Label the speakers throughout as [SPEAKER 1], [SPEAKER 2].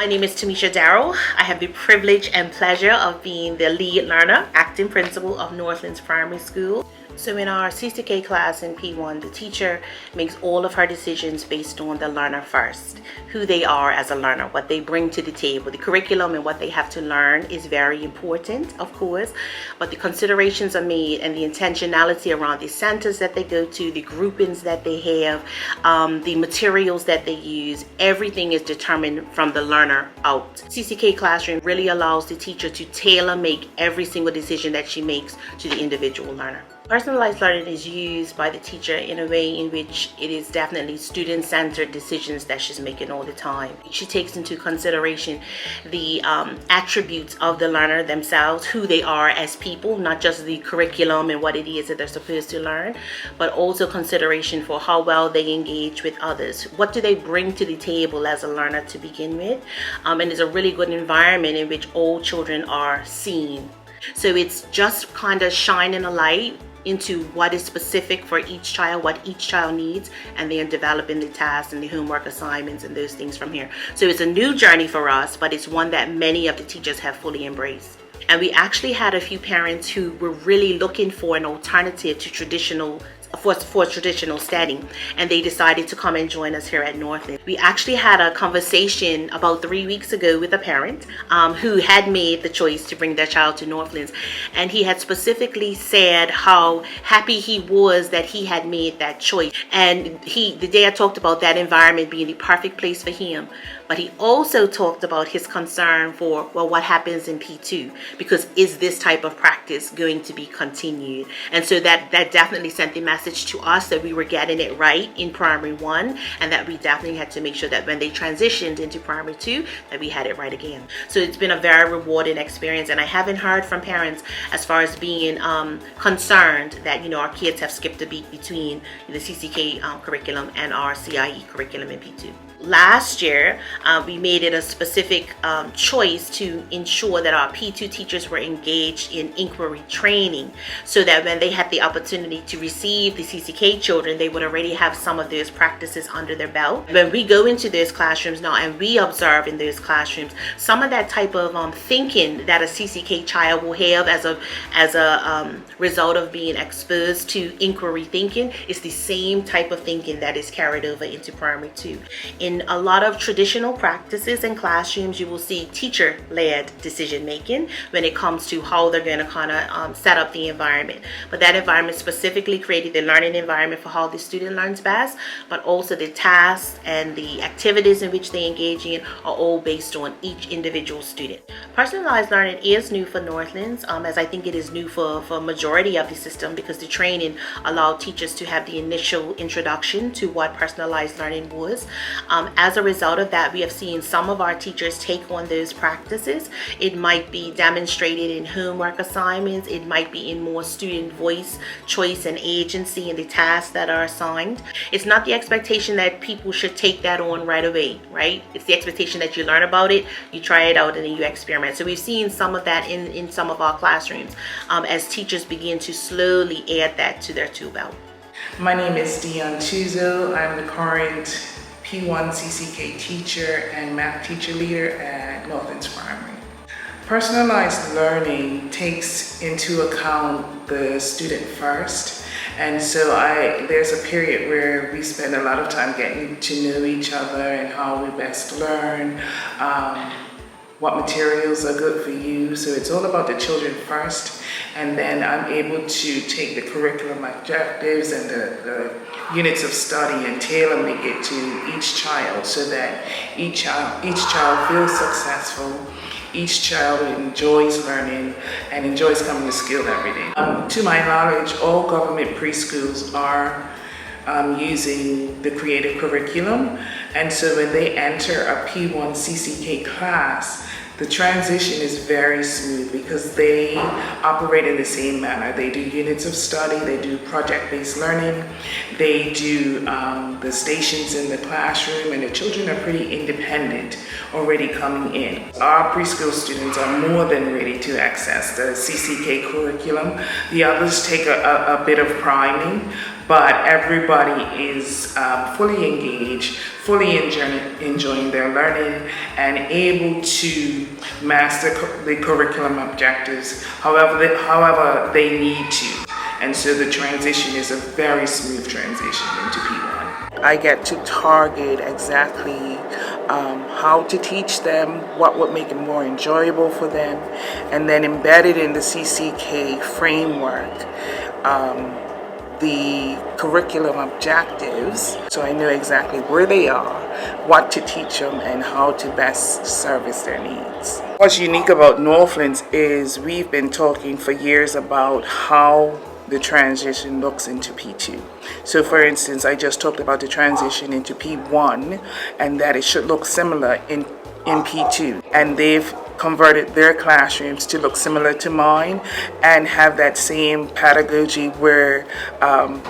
[SPEAKER 1] My name is Tamicia Darrell. I have the privilege and pleasure of being the lead learner, acting principal of Northlands Primary School. So in our CCK class in P1, the teacher makes all of her decisions based on the learner first, who they are as a learner, what they bring to the table. The curriculum and what they have to learn is very important, of course, but the considerations are made and the intentionality around the centers that they go to, the groupings that they have, the materials that they use, everything is determined from the learner out. CCK classroom really allows the teacher to tailor make every single decision that she makes to the individual learner. Personalized learning is used by the teacher in a way in which it is definitely student-centered decisions that she's making all the time. She takes into consideration the attributes of the learner themselves, who they are as people, not just the curriculum and what it is that they're supposed to learn, but also consideration for how well they engage with others. What do they bring to the table as a learner to begin with? And it's a really good environment in which all children are seen. So it's just kind of shining a light into what is specific for each child, what each child needs, and then developing the tasks and the homework assignments and those things from here. So it's a new journey for us, but it's one that many of the teachers have fully embraced. And we actually had a few parents who were really looking for an alternative to traditional setting, and they decided to come and join us here at Northland. We actually had a conversation about 3 weeks ago with a parent who had made the choice to bring their child to Northlands, and he had specifically said how happy he was that he had made that choice. And the day I talked about that environment being the perfect place for him, but he also talked about his concern for, well, what happens in P2, because is this type of practice going to be continued? And so that definitely sent the message to us that we were getting it right in primary 1, and that we definitely had to make sure that when they transitioned into primary 2, that we had it right again. So it's been a very rewarding experience, and I haven't heard from parents as far as being concerned that, our kids have skipped a beat between the CCK curriculum and our CIE curriculum in P2. Last year, we made it a specific choice to ensure that our P2 teachers were engaged in inquiry training, so that when they had the opportunity to receive the CCK children, they would already have some of those practices under their belt. When we go into those classrooms now and we observe in those classrooms, some of that type of thinking that a CCK child will have as a result of being exposed to inquiry thinking is the same type of thinking that is carried over into primary 2. In a lot of traditional practices in classrooms, you will see teacher-led decision making when it comes to how they're going to kind of set up the environment. But that environment specifically created the learning environment for how the student learns best, but also the tasks and the activities in which they engage in are all based on each individual student. Personalized learning is new for Northlands, as I think it is new for majority of the system, because the training allowed teachers to have the initial introduction to what personalized learning was. As a result of that, we have seen some of our teachers take on those practices. It might be demonstrated in homework assignments. It might be in more student voice, choice, and agency in the tasks that are assigned. It's not the expectation that people should take that on right away, right? It's the expectation that you learn about it, you try it out, and then you experiment. So we've seen some of that in some of our classrooms as teachers begin to slowly add that to their tool belt.
[SPEAKER 2] My name is Dion Tuzo. I'm the current P1 CCK teacher and math teacher leader at Northlands Primary. Personalized learning takes into account the student first, and so there's a period where we spend a lot of time getting to know each other and how we best learn, what materials are good for you. So it's all about the children first, and then I'm able to take the curriculum objectives and the units of study and tailor make it to each child, so that each child feels successful, each child enjoys learning and enjoys coming to school every day. To my knowledge, all government preschools are using the creative curriculum, and so when they enter a P1 CCK class, the transition is very smooth because they operate in the same manner. They do units of study, they do project-based learning, they do the stations in the classroom, and the children are pretty independent already coming in. Our preschool students are more than ready to access the CCK curriculum. The others take a bit of priming, but everybody is fully engaged, fully enjoying their learning, and able to master the curriculum objectives however they need to. And so the transition is a very smooth transition into P1. I get to target exactly how to teach them, what would make it more enjoyable for them, and then embedded in the CCK framework, the curriculum objectives, so I know exactly where they are, what to teach them, and how to best service their needs. What's unique about Northlands is we've been talking for years about how the transition looks into P2. So for instance, I just talked about the transition into P1 and that it should look similar in P2. And they've converted their classrooms to look similar to mine and have that same pedagogy where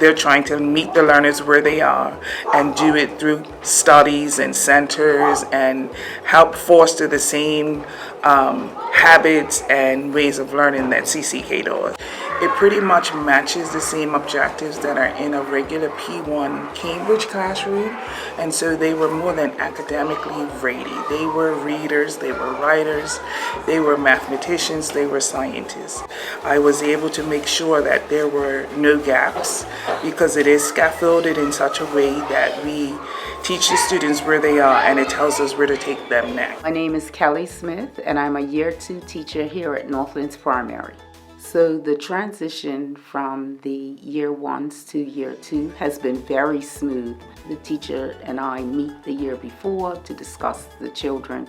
[SPEAKER 2] they're trying to meet the learners where they are and do it through studies and centers and help foster the same habits and ways of learning that CCK does. It pretty much matches the same objectives that are in a regular P1 Cambridge classroom, and so they were more than academically ready. They were readers, they were writers, they were mathematicians, they were scientists. I was able to make sure that there were no gaps because it is scaffolded in such a way that we teach the students where they are and it tells us where to take them next.
[SPEAKER 3] My name is Kellie Smith and I'm a Year 2 teacher here at Northlands Primary. So the transition from the Year 1s to Year 2 has been very smooth. The teacher and I meet the year before to discuss the children,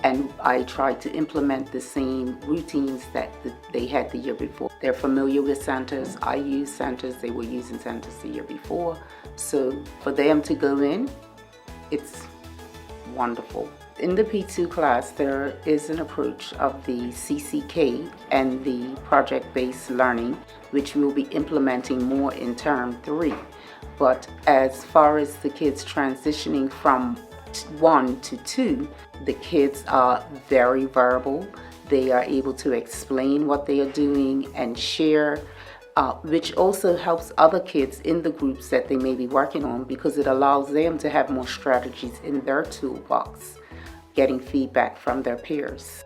[SPEAKER 3] and I try to implement the same routines that they had the year before. They're familiar with centers. I use centers. They were using centers the year before. So for them to go in, it's wonderful. In the P2 class, there is an approach of the CCK and the project-based learning, which we'll be implementing more in term 3. But as far as the kids transitioning from 1 to 2, the kids are very verbal. They are able to explain what they are doing and share, which also helps other kids in the groups that they may be working on because it allows them to have more strategies in their toolbox, getting feedback from their peers.